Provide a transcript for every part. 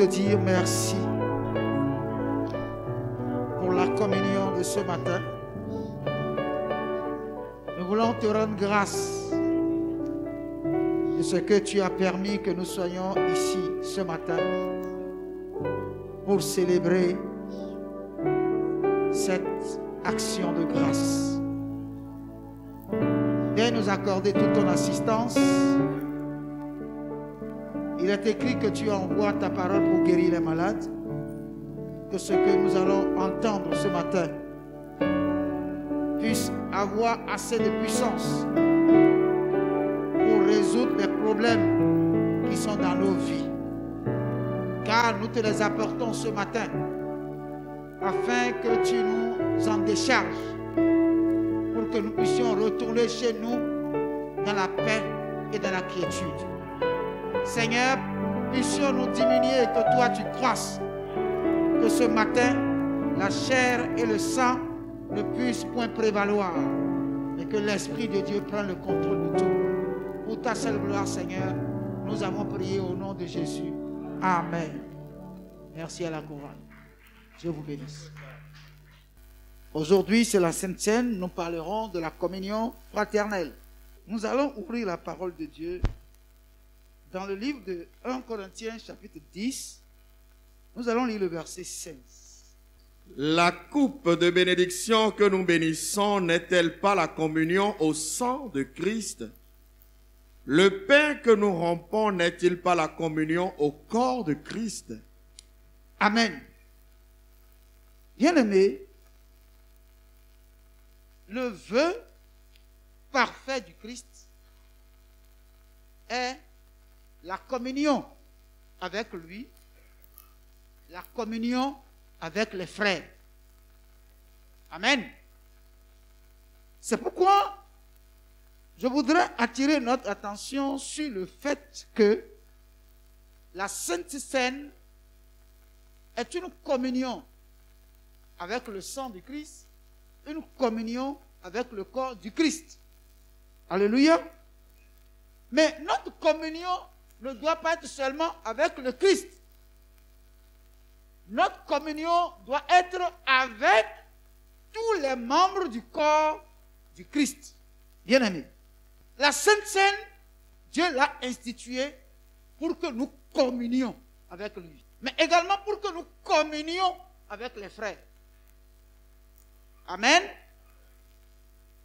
te dire merci pour la communion de ce matin. Nous voulons te rendre grâce de ce que tu as permis que nous soyons ici ce matin pour célébrer cette action de grâce. Viens nous accorder toute ton assistance. Il est écrit que tu envoies ta parole pour guérir les malades. Que ce que nous allons entendre ce matin puisse avoir assez de puissance pour résoudre les problèmes qui sont dans nos vies. Car nous te les apportons ce matin afin que tu nous en décharges pour que nous puissions retourner chez nous dans la paix et dans la quiétude. Seigneur, puissions-nous diminuer et que toi tu croisses. Que ce matin, la chair et le sang ne puissent point prévaloir, mais que l'Esprit de Dieu prenne le contrôle de tout. Pour ta seule gloire, Seigneur, nous avons prié au nom de Jésus. Amen. Merci à la couronne. Dieu vous bénisse. Aujourd'hui, c'est la Sainte Seine. Nous parlerons de la communion fraternelle. Nous allons ouvrir la parole de Dieu dans le livre de 1 Corinthiens chapitre 10. Nous allons lire le verset 16. La coupe de bénédiction que nous bénissons n'est-elle pas la communion au sang de Christ? Le pain que nous rompons n'est-il pas la communion au corps de Christ? Amen. Bien-aimés, le vœu parfait du Christ est la communion avec lui, la communion avec les frères. Amen. C'est pourquoi je voudrais attirer notre attention sur le fait que la Sainte Seine est une communion avec le sang du Christ, une communion avec le corps du Christ. Alléluia. Mais notre communion ne doit pas être seulement avec le Christ. Notre communion doit être avec tous les membres du corps du Christ. Bien-aimés, la Sainte Seine, Dieu l'a instituée pour que nous communions avec lui, mais également pour que nous communions avec les frères. Amen.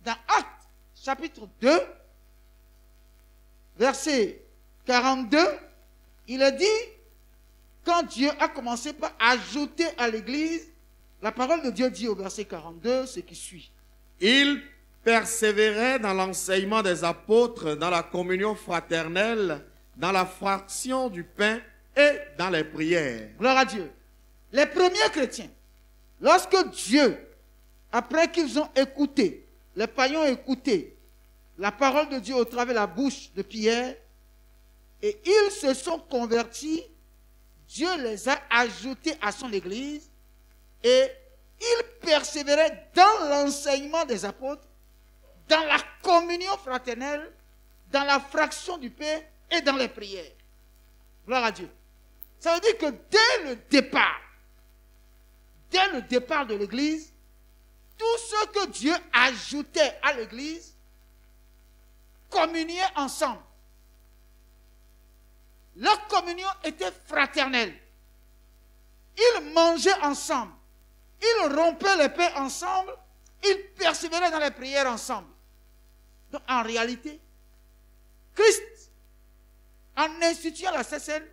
Dans Actes chapitre 2, verset 42, il est dit, quand Dieu a commencé par ajouter à l'Église, la parole de Dieu dit au verset 42 ce qui suit. Il persévérait dans l'enseignement des apôtres, dans la communion fraternelle, dans la fraction du pain et dans les prières. Gloire à Dieu. Les premiers chrétiens, lorsque Dieu, après qu'ils ont écouté, les païens ont écouté la parole de Dieu au travers de la bouche de Pierre, et ils se sont convertis, Dieu les a ajoutés à son Église, et ils persévéraient dans l'enseignement des apôtres, dans la communion fraternelle, dans la fraction du pain et dans les prières. Gloire à Dieu. Ça veut dire que dès le départ de l'Église, tout ce que Dieu ajoutait à l'Église communiaient ensemble. Leur communion était fraternelle. Ils mangeaient ensemble. Ils rompaient les pains ensemble. Ils persévéraient dans les prières ensemble. Donc en réalité, Christ, en instituant la Sainte Seine,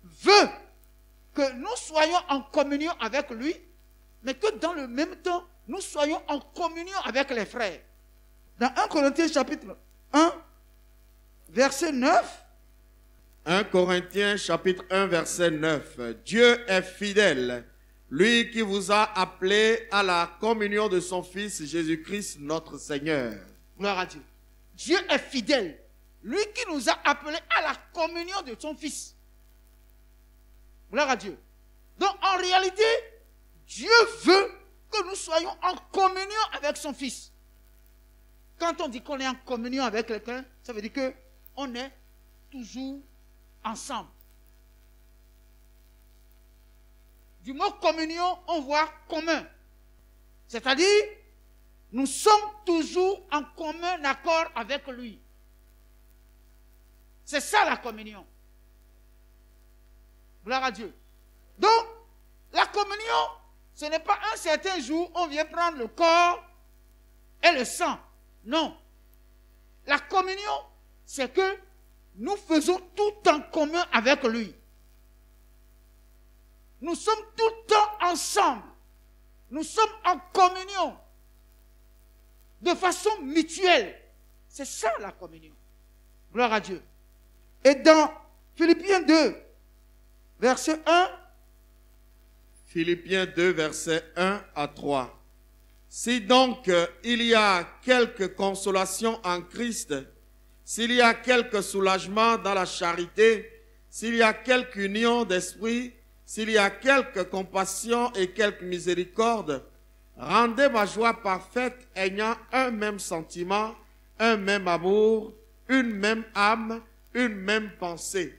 veut que nous soyons en communion avec lui, mais que dans le même temps, nous soyons en communion avec les frères. Dans 1 Corinthiens chapitre 1, verset 9, 1 Corinthiens chapitre 1 verset 9. Dieu est fidèle, lui qui vous a appelé à la communion de son Fils Jésus-Christ notre Seigneur. Gloire à Dieu. Dieu est fidèle, lui qui nous a appelés à la communion de son Fils. Gloire à Dieu. Donc en réalité, Dieu veut que nous soyons en communion avec son Fils. Quand on dit qu'on est en communion avec quelqu'un, ça veut dire qu'on est toujours ensemble. du mot communion, on voit commun. C'est-à-dire, nous sommes toujours en commun accord avec lui. C'est ça la communion. Gloire à Dieu. Donc, la communion, ce n'est pas un certain jour, on vient prendre le corps et le sang. Non. La communion, c'est que nous faisons tout en commun avec lui. Nous sommes tout le temps ensemble. Nous sommes en communion. De façon mutuelle. C'est ça la communion. Gloire à Dieu. Et dans Philippiens 2, verset 1. Philippiens 2, verset 1 à 3. Si donc il y a quelque consolation en Christ, s'il y a quelque soulagement dans la charité, s'il y a quelque union d'esprit, s'il y a quelque compassion et quelque miséricorde, rendez ma joie parfaite ayant un même sentiment, un même amour, une même âme, une même pensée.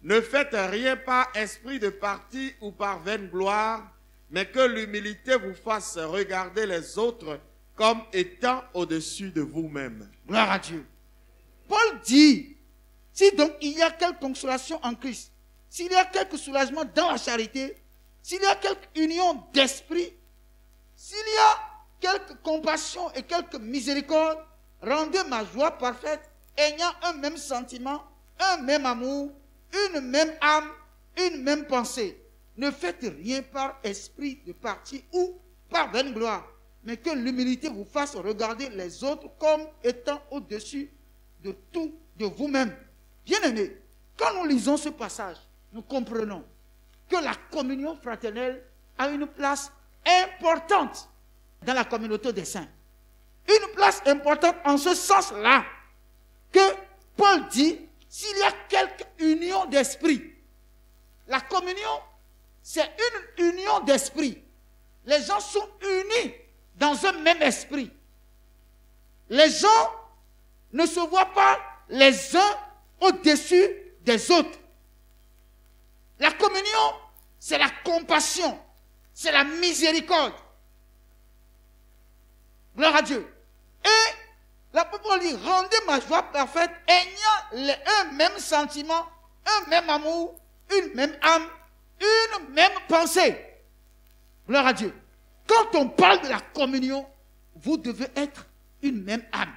Ne faites rien par esprit de parti ou par vaine gloire, mais que l'humilité vous fasse regarder les autres comme étant au-dessus de vous-même. Gloire à Dieu. Paul dit, si donc il y a quelque consolation en Christ, s'il y a quelque soulagement dans la charité, s'il y a quelque union d'esprit, s'il y a quelque compassion et quelque miséricorde, rendez ma joie parfaite, ayant un même sentiment, un même amour, une même âme, une même pensée. Ne faites rien par esprit de parti ou par vaine gloire, mais que l'humilité vous fasse regarder les autres comme étant au-dessus de tout, de vous-même. Bien-aimés, quand nous lisons ce passage, nous comprenons que la communion fraternelle a une place importante dans la communauté des saints. Une place importante en ce sens-là que Paul dit, s'il y a quelque union d'esprit, la communion, c'est une union d'esprit. Les gens sont unis dans un même esprit. Les gens ne se voient pas les uns au-dessus des autres. La communion, c'est la compassion, c'est la miséricorde. Gloire à Dieu. Et l'apôtre dit, rendez ma joie parfaite, ayant un même sentiment, un même amour, une même âme, une même pensée. Gloire à Dieu. Quand on parle de la communion, vous devez être une même âme.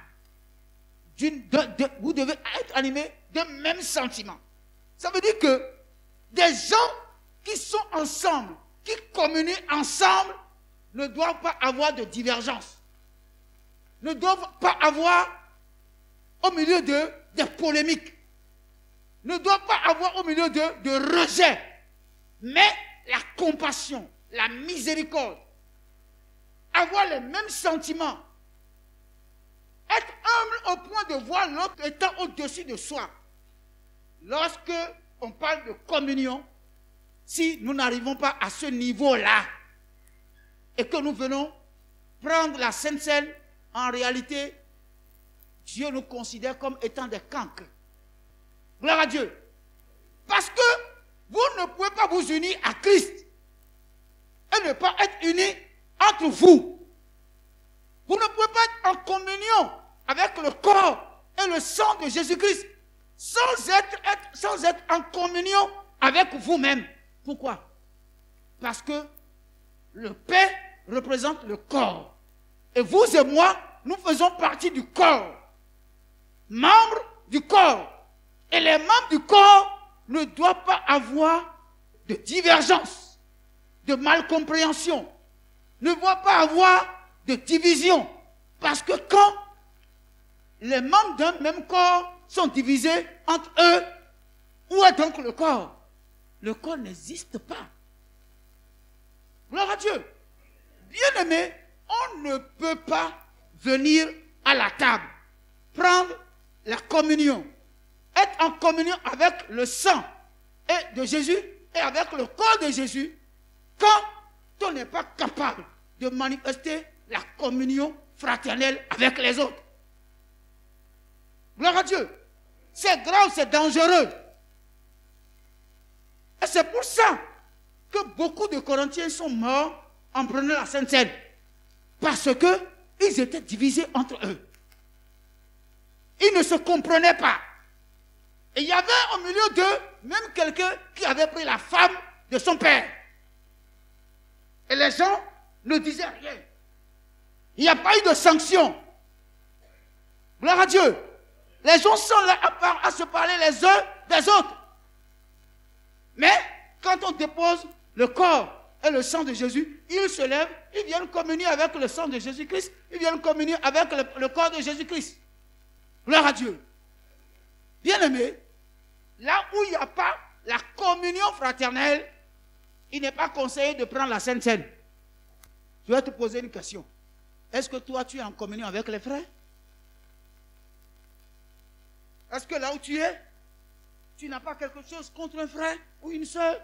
Vous devez être animé d'un même sentiment. Ça veut dire que des gens qui sont ensemble, qui communient ensemble, ne doivent pas avoir de divergence. Ne doivent pas avoir au milieu des polémiques. Ne doivent pas avoir au milieu de rejet. Mais la compassion, la miséricorde, avoir les mêmes sentiments, être humble au point de voir l'autre étant au-dessus de soi. Lorsque on parle de communion, si nous n'arrivons pas à ce niveau-là et que nous venons prendre la Sainte Seine, en réalité, Dieu nous considère comme étant des cancres. Gloire à Dieu. Parce que vous ne pouvez pas vous unir à Christ et ne pas être unis entre vous. Vous ne pouvez pas être en communion avec le corps et le sang de Jésus-Christ sans être en communion avec vous-même. Pourquoi? Parce que le Père représente le corps. Et vous et moi, nous faisons partie du corps. Membres du corps. Et les membres du corps ne doivent pas avoir de divergence, de malcompréhension, ne doivent pas avoir de division. Parce que quand les membres d'un même corps sont divisés entre eux, où est donc le corps? Le corps n'existe pas. Gloire à Dieu. Bien-aimé, on ne peut pas venir à la table, prendre la communion, être en communion avec le sang de Jésus et avec le corps de Jésus, quand on n'est pas capable de manifester la communion fraternelle avec les autres. Gloire à Dieu. C'est grave, c'est dangereux. Et c'est pour ça que beaucoup de Corinthiens sont morts en prenant la Sainte Seine. Parce qu'ils étaient divisés entre eux. Ils ne se comprenaient pas. Et il y avait au milieu d'eux même quelqu'un qui avait pris la femme de son père. Et les gens ne disaient rien. Il n'y a pas eu de sanction. Gloire à Dieu. Les gens sont là à se parler les uns des autres. Mais quand on dépose le corps et le sang de Jésus, ils se lèvent, ils viennent communier avec le sang de Jésus-Christ, ils viennent communier avec le corps de Jésus-Christ. Gloire à Dieu. Bien-aimés, là où il n'y a pas la communion fraternelle, il n'est pas conseillé de prendre la Sainte Seine. Je vais te poser une question. Est-ce que toi, tu es en communion avec les frères? Est-ce que là où tu es, tu n'as pas quelque chose contre un frère ou une soeur?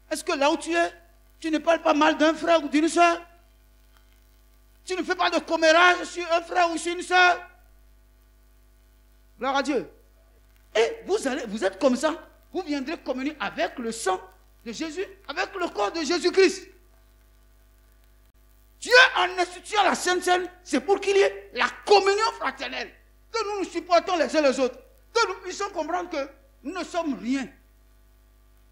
Est-ce que là où tu es, tu ne parles pas mal d'un frère ou d'une soeur? Tu ne fais pas de commérage sur un frère ou sur une soeur? Gloire à Dieu. Et vous êtes comme ça. Vous viendrez communier avec le sang de Jésus, avec le corps de Jésus-Christ. Dieu en instituant la Sainte Seine, c'est pour qu'il y ait la communion fraternelle. Que nous nous supportons les uns les autres. Que nous puissions comprendre que nous ne sommes rien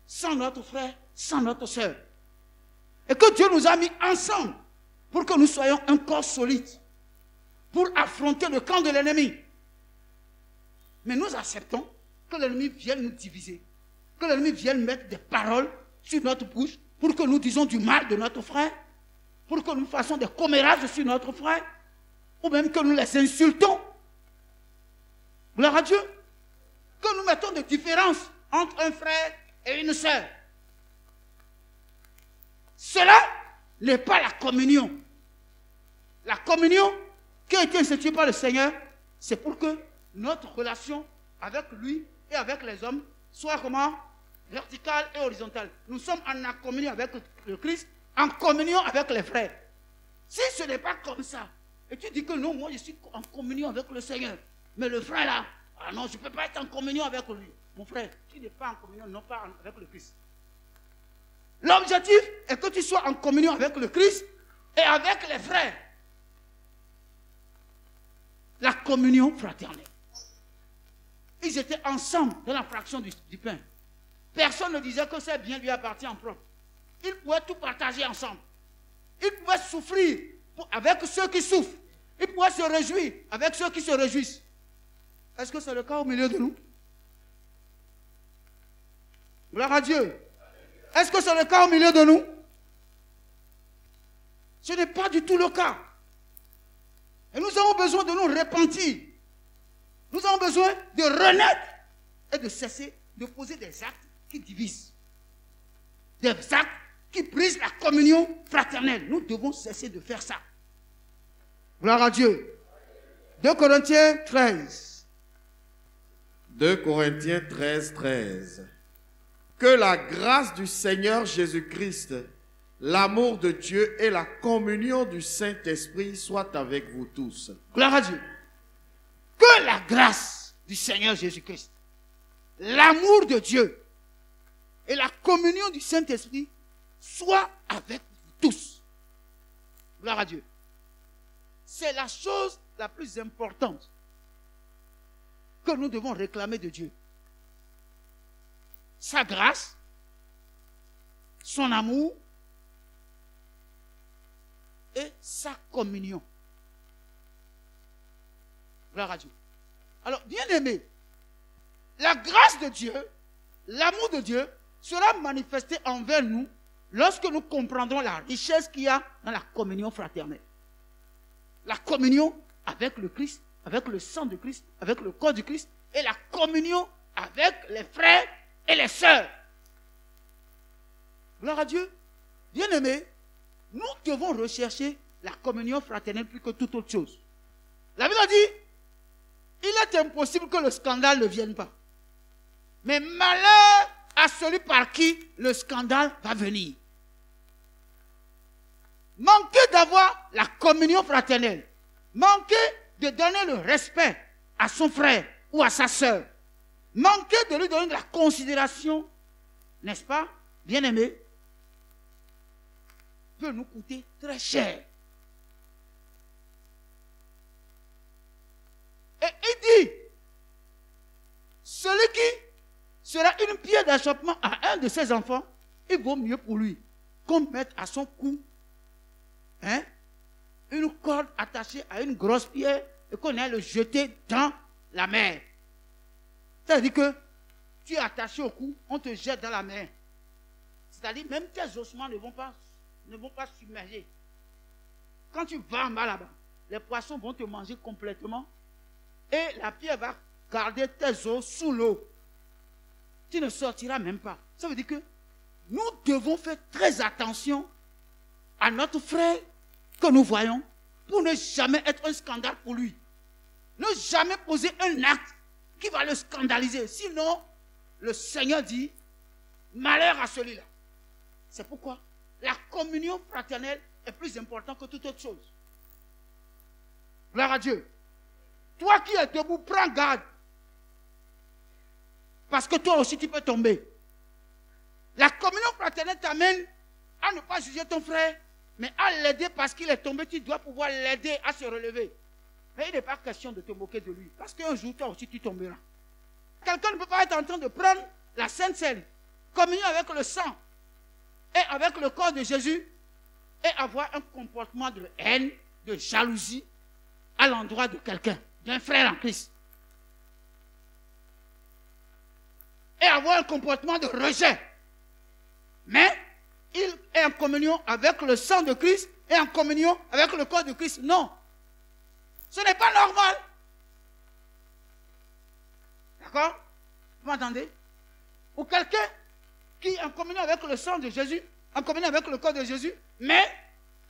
sans notre frère, sans notre soeur. Et que Dieu nous a mis ensemble pour que nous soyons un corps solide. Pour affronter le camp de l'ennemi. Mais nous acceptons que l'ennemi vienne nous diviser. Que l'ennemi vienne mettre des paroles sur notre bouche pour que nous disions du mal de notre frère. Pour que nous fassions des commérages sur notre frère. Ou même que nous les insultons. Gloire à Dieu. Que nous mettons des différences entre un frère et une sœur. Cela n'est pas la communion. La communion qui a été instituée par le Seigneur, c'est pour que notre relation avec lui et avec les hommes soit comment? Verticale et horizontale. Nous sommes en communion avec le Christ, en communion avec les frères. Si ce n'est pas comme ça, et tu dis que non, moi je suis en communion avec le Seigneur, mais le frère là, ah non, je ne peux pas être en communion avec lui. Mon frère, tu n'es pas en communion, non pas avec le Christ. L'objectif est que tu sois en communion avec le Christ et avec les frères. La communion fraternelle. Ils étaient ensemble dans la fraction du pain. Personne ne disait que c'est bien lui appartient en propre. Ils pouvaient tout partager ensemble. Ils pouvaient souffrir avec ceux qui souffrent. Ils pouvaient se réjouir avec ceux qui se réjouissent. Est-ce que c'est le cas au milieu de nous? Gloire à Dieu. Est-ce que c'est le cas au milieu de nous? Ce n'est pas du tout le cas. Et nous avons besoin de nous repentir. Nous avons besoin de renaître et de cesser de poser des actes qui divisent. Des actes qui brisent la communion fraternelle. Nous devons cesser de faire ça. Gloire à Dieu. 2 Corinthiens 13. 2 Corinthiens 13, 13. Que la grâce du Seigneur Jésus-Christ, l'amour de Dieu et la communion du Saint-Esprit soient avec vous tous. Gloire à Dieu. Que la grâce du Seigneur Jésus-Christ, l'amour de Dieu et la communion du Saint-Esprit soient avec vous tous. Gloire à Dieu. C'est la chose la plus importante que nous devons réclamer de Dieu. Sa grâce, son amour et sa communion. Gloire à Dieu. Alors, bien aimé, la grâce de Dieu, l'amour de Dieu sera manifesté envers nous lorsque nous comprendrons la richesse qu'il y a dans la communion fraternelle. La communion avec le Christ, avec le sang de Christ, avec le corps du Christ et la communion avec les frères et les sœurs. Gloire à Dieu. Bien aimé, nous devons rechercher la communion fraternelle plus que toute autre chose. La Bible dit, il est impossible que le scandale ne vienne pas. Mais malheur à celui par qui le scandale va venir. Manquer d'avoir la communion fraternelle, manquer de donner le respect à son frère ou à sa sœur, manquer de lui donner de la considération, n'est-ce pas, bien-aimé, peut nous coûter très cher. Et il dit, celui qui sera une pierre d'achoppement à un de ses enfants, il vaut mieux pour lui qu'on mette à son cou une corde attachée à une grosse pierre et qu'on aille le jeter dans la mer. C'est-à-dire que tu es attaché au cou, on te jette dans la mer. C'est-à-dire même tes ossements ne vont pas submerger. Quand tu vas en bas là-bas, les poissons vont te manger complètement et la pierre va garder tes os sous l'eau. Tu ne sortiras même pas. Ça veut dire que nous devons faire très attention à notre frère que nous voyons pour ne jamais être un scandale pour lui. Ne jamais poser un acte qui va le scandaliser. Sinon, le Seigneur dit, malheur à celui-là. C'est pourquoi la communion fraternelle est plus importante que toute autre chose. Gloire à Dieu. Toi qui es debout, prends garde. Parce que toi aussi tu peux tomber. La communion fraternelle t'amène à ne pas juger ton frère, mais à l'aider parce qu'il est tombé. Tu dois pouvoir l'aider à se relever. Mais il n'est pas question de te moquer de lui. Parce qu'un jour, toi aussi, tu tomberas. Quelqu'un ne peut pas être en train de prendre la Sainte Seine, communier avec le sang et avec le corps de Jésus et avoir un comportement de haine, de jalousie à l'endroit de quelqu'un, d'un frère en Christ. Et avoir un comportement de rejet. Mais il est en communion avec le sang de Christ et en communion avec le corps de Christ. Non. Ce n'est pas normal. D'accord? Vous m'entendez? Ou quelqu'un qui est en communion avec le sang de Jésus, en communion avec le corps de Jésus, mais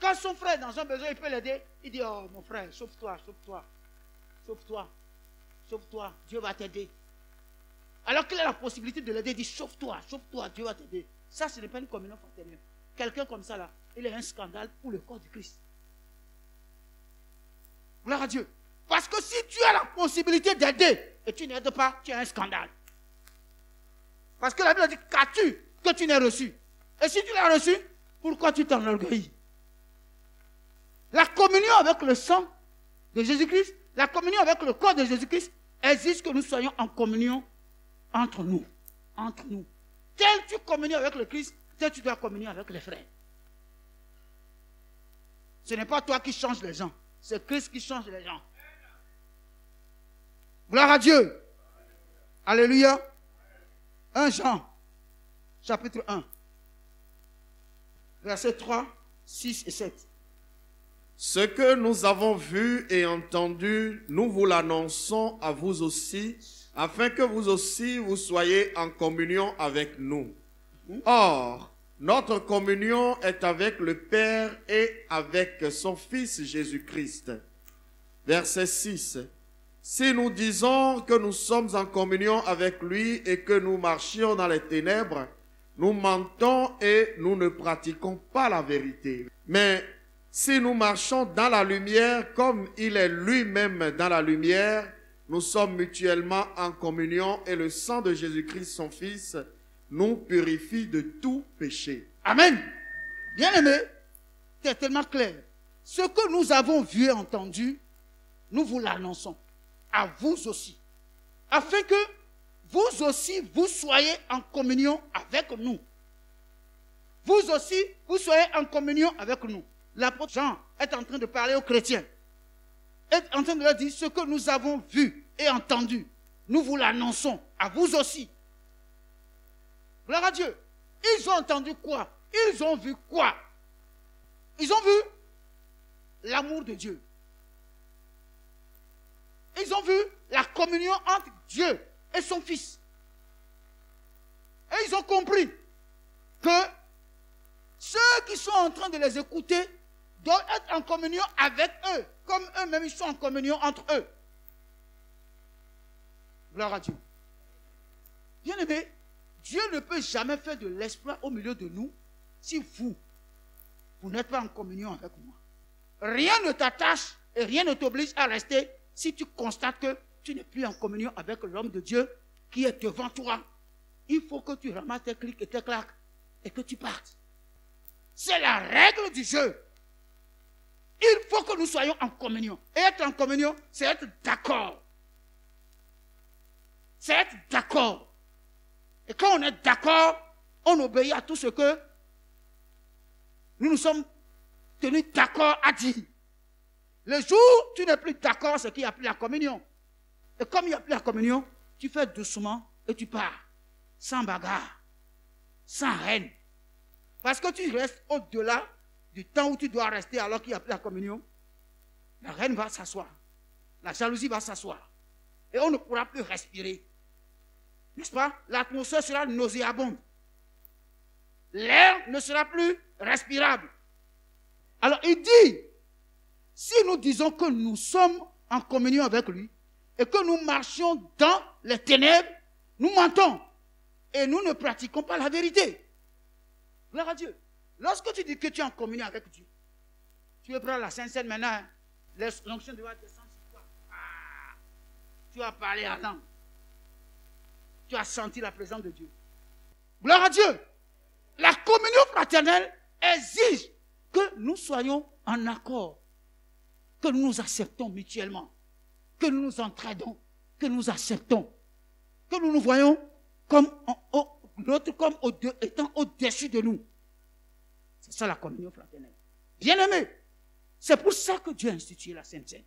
quand son frère est dans un besoin, il peut l'aider. Il dit, oh mon frère, sauve-toi, sauve-toi, sauve-toi, sauve-toi, Dieu va t'aider. Alors qu'il a la possibilité de l'aider, il dit, sauve-toi, sauve-toi, Dieu va t'aider. Ça, ce n'est pas une communion fraternelle. Quelqu'un comme ça, là, il est un scandale pour le corps du Christ. Gloire à Dieu. Parce que si tu as la possibilité d'aider et tu n'aides pas, tu as un scandale. Parce que la Bible dit, qu'as-tu que tu n'aies reçu? Et si tu l'as reçu, pourquoi tu t'enorgueillis? La communion avec le sang de Jésus-Christ, la communion avec le corps de Jésus-Christ, exige que nous soyons en communion entre nous. Entre nous. Tel tu communies avec le Christ, tel tu dois communier avec les frères. Ce n'est pas toi qui changes les gens, c'est Christ qui change les gens. Gloire à Dieu. Alléluia. 1 Jean, chapitre 1, versets 3, 6 et 7. Ce que nous avons vu et entendu, nous vous l'annonçons à vous aussi, afin que vous aussi vous soyez en communion avec nous. Or, notre communion est avec le Père et avec son Fils Jésus-Christ. Verset 6. Si nous disons que nous sommes en communion avec lui et que nous marchions dans les ténèbres, nous mentons et nous ne pratiquons pas la vérité. Mais si nous marchons dans la lumière comme il est lui-même dans la lumière, nous sommes mutuellement en communion et le sang de Jésus-Christ, son Fils, nous purifie de tout péché. Amen. Bien-aimé, c'est tellement clair. Ce que nous avons vu et entendu, nous vous l'annonçons à vous aussi, afin que vous aussi, vous soyez en communion avec nous. Vous aussi, vous soyez en communion avec nous. L'apôtre Jean est en train de parler aux chrétiens. Est en train de leur dire ce que nous avons vu et entendu. Nous vous l'annonçons à vous aussi. Gloire à Dieu. Ils ont entendu quoi? Ils ont vu quoi? Ils ont vu l'amour de Dieu. Ils ont vu la communion entre Dieu et son Fils. Et ils ont compris que ceux qui sont en train de les écouter doivent être en communion avec eux, comme eux-mêmes ils sont en communion entre eux. Gloire à Dieu. Bien-aimé, Dieu ne peut jamais faire de l'exploit au milieu de nous si vous n'êtes pas en communion avec moi. Rien ne t'attache et rien ne t'oblige à rester si tu constates que tu n'es plus en communion avec l'homme de Dieu qui est devant toi. Il faut que tu ramasses tes clics et tes claques et que tu partes. C'est la règle du jeu. Il faut que nous soyons en communion. Et être en communion, c'est être d'accord. C'est être d'accord. Et quand on est d'accord, on obéit à tout ce que nous nous sommes tenus d'accord à dire. Le jour où tu n'es plus d'accord, c'est qu'il n'y a plus la communion. Et comme il n'y a plus la communion, tu fais doucement et tu pars. Sans bagarre. Sans haine. Parce que tu restes au-delà du temps où tu dois rester alors qu'il n'y a plus la communion. La haine va s'asseoir. La jalousie va s'asseoir. Et on ne pourra plus respirer. N'est-ce pas? L'atmosphère sera nauséabonde. L'air ne sera plus respirable. Alors il dit, si nous disons que nous sommes en communion avec lui et que nous marchions dans les ténèbres, nous mentons et nous ne pratiquons pas la vérité. Gloire à Dieu. Lorsque tu dis que tu es en communion avec Dieu, tu veux prendre la Sainte Seine maintenant, l'onction doit descendre sur toi. Ah, tu as parlé en langue. Tu as senti la présence de Dieu. Gloire à Dieu. La communion fraternelle exige que nous soyons en accord, que nous nous acceptons mutuellement, que nous nous entraidons, que nous acceptons, que nous nous voyons comme l'autre comme étant au-dessus de nous. C'est ça la communion fraternelle. Bien-aimés, c'est pour ça que Dieu a institué la Sainte Seine.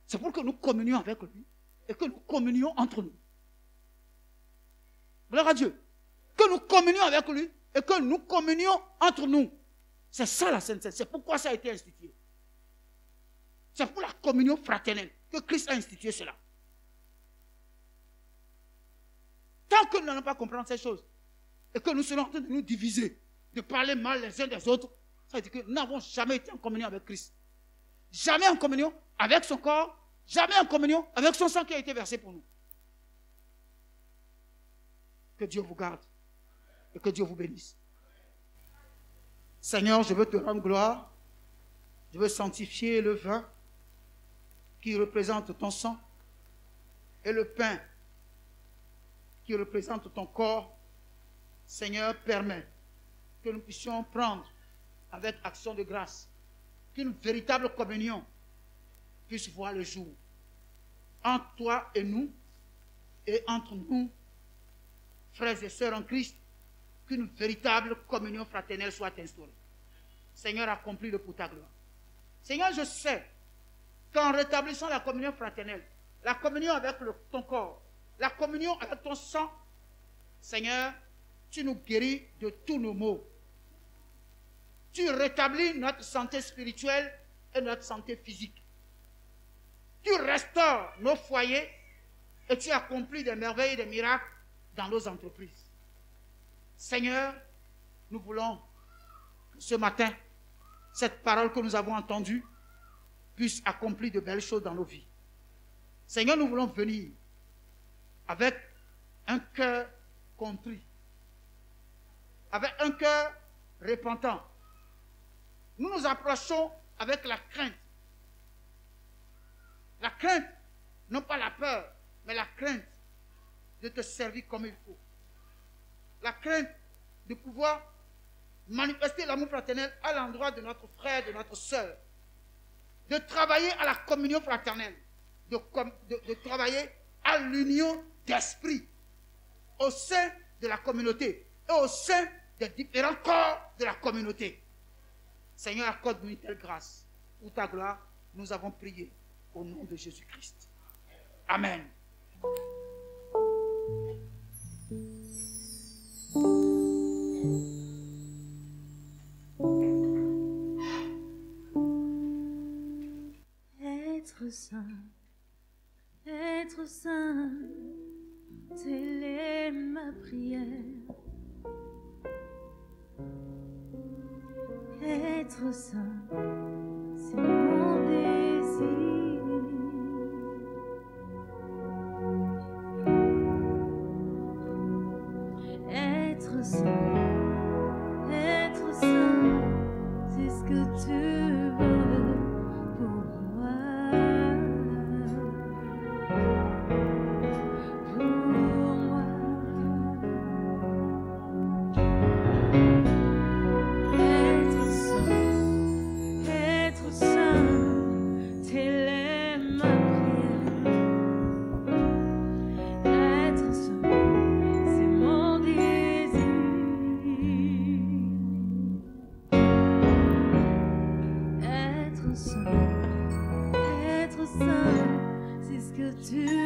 C'est pour que nous communions avec lui et que nous communions entre nous. Gloire à Dieu. Que nous communions avec lui et que nous communions entre nous. C'est ça la Sainte Seine. C'est pourquoi ça a été institué. C'est pour la communion fraternelle que Christ a institué cela. Tant que nous n'allons pas comprendre ces choses et que nous serons en train de nous diviser, de parler mal les uns des autres, ça veut dire que nous n'avons jamais été en communion avec Christ. Jamais en communion avec son corps, jamais en communion avec son sang qui a été versé pour nous. Que Dieu vous garde et que Dieu vous bénisse. Seigneur, je veux te rendre gloire. Je veux sanctifier le vin qui représente ton sang et le pain qui représente ton corps. Seigneur, permets que nous puissions prendre avec action de grâce, qu'une véritable communion puisse voir le jour entre toi et nous et entre nous, frères et sœurs en Christ, qu'une véritable communion fraternelle soit instaurée. Seigneur, accomplis-le pour ta gloire. Seigneur, je sais qu'en rétablissant la communion fraternelle, la communion avec ton corps, la communion avec ton sang, Seigneur, tu nous guéris de tous nos maux. Tu rétablis notre santé spirituelle et notre santé physique. Tu restaures nos foyers et tu accomplis des merveilles et des miracles dans nos entreprises. Seigneur, nous voulons que ce matin, cette parole que nous avons entendue puisse accomplir de belles choses dans nos vies. Seigneur, nous voulons venir avec un cœur contrit, avec un cœur repentant. Nous nous approchons avec la crainte. La crainte, non pas la peur, mais la crainte de te servir comme il faut. La crainte de pouvoir manifester l'amour fraternel à l'endroit de notre frère, de notre sœur. De travailler à la communion fraternelle. De travailler à l'union d'esprit au sein de la communauté et au sein des différents corps de la communauté. Seigneur, accorde-nous une telle grâce. Pour ta gloire, nous avons prié au nom de Jésus-Christ. Amen. Être saint, telle est ma prière. Être saint, c'est mon désir. Être saint, c'est ce que tu veux pour moi. Pour moi. saint, c'est ce que tu